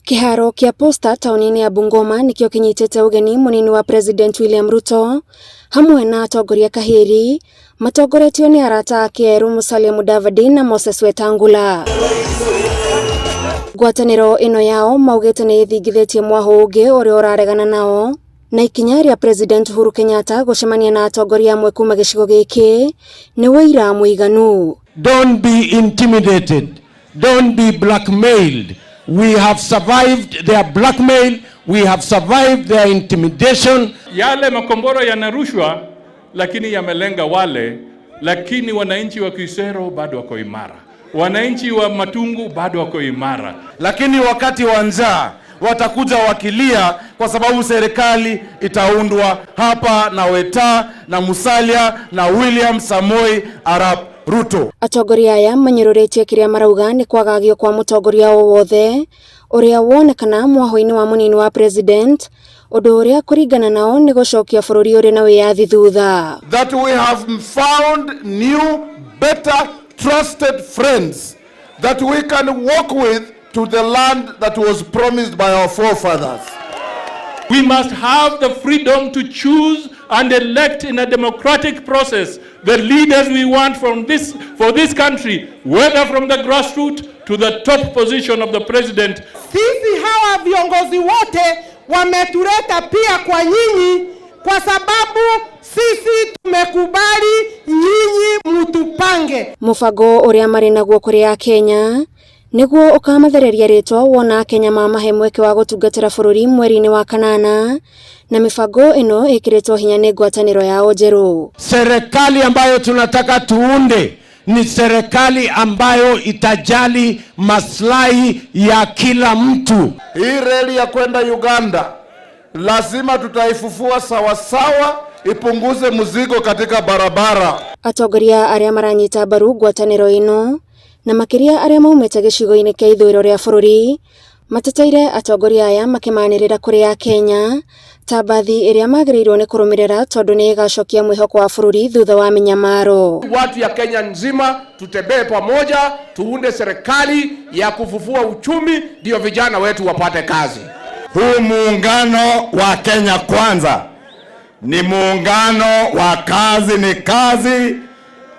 Kiharo kia Posta taunini ya Bungoma nikio kinyitete ugeni munini wa President William Ruto hamwe na atongoria kahiri matongoretio ni arata ake Musalia Mudavadi na Moses Wetangula. Ngwataniro ino yao maugite ni ithingithetie mwaho ungi uria uraregana nao na ikinya ria President Uhuru Kenyatta gucemania na atongoria amwe kuma gicigo giki ni wira muiganu. Don't be intimidated. Don't be blackmailed. We have survived their blackmail. We have survived their intimidation. Yale makombora yanarushwa lakini yamelenga wale, lakini wananchi wa Kisero bado wako imara. Wananchi wa Matungu bado wako imara. Lakini wakati wa njaa watakuja wakilia kwa sababu serikali itaundwa hapa na Weta na Musalia na William Samoei Arap Ruto. Atongoria aya manyiroretie kiria marauga ni kwagagio kwa mutongoria wothe uria wonekana mwaho-ini wa munini wa president undu uria kuringana nao ni gucokia bururi uri na wiyathi thutha. That we have found new, better, trusted friends that we can walk with to the land that was promised by our forefathers. We must have the freedom to choose and elect in a democratic process the leaders we want for this country, whether from the grassroots to the top position of the president. Sisi hawa viongozi wote wametuleta pia kwa nyinyi kwa sababu sisi tumekubali nyinyi mtupange. Mufago uria mari naguo kuria Kenya niguo ukamathereria ritwa wona Kenya mamahe mweke wa gutungatira bururi mweri-ini wa kanana na mifago ino ikiretwo hinya ni ngwataniro yao njeru. Serikali ambayo tunataka tuunde ni serikali ambayo itajali maslahi ya kila mtu. Hii reli ya kwenda Uganda lazima tutaifufua sawasawa, ipunguze mzigo katika barabara. Atongoria aria maranyita baru ngwataniro ino na makiria aria maumete gicigo-ini kia ithuriro ria bururi mateteire atongoria aya makimanirira kuria Kenya ta bathi iria magirirwo ni kurumirira tondu ni igacokia mwihoko wa bururi thutha wa minyamaro. Watu ya Kenya nzima tutembee pamoja, tuunde serikali ya kufufua uchumi ndio vijana wetu wapate kazi. Huu muungano wa Kenya Kwanza ni muungano wa kazi ni kazi,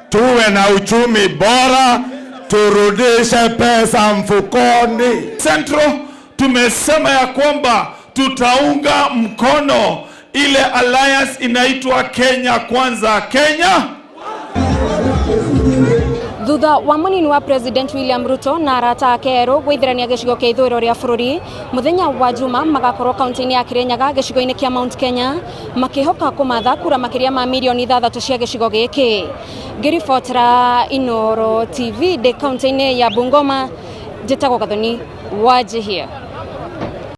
tuwe na uchumi bora, turudishe pesa mfukoni. Central tumesema ya kwamba tutaunga mkono ile alliance inaitwa Kenya Kwanza. Kenya thutha wa munini wa President William Ruto na arata ake eru gwithirania gicigo kia ithuriro ria bururi muthenya wa Juma magakorwo kaunti-ini ya Kirinyaga gicigo-ini kia Mount Kenya makihoka kumatha kura makiria ma milioni 6 cia gicigo giki. Ngiribotera Inooro TV de kaunti-ini ya Bungoma, njitagwo Gathoni Wanjihia.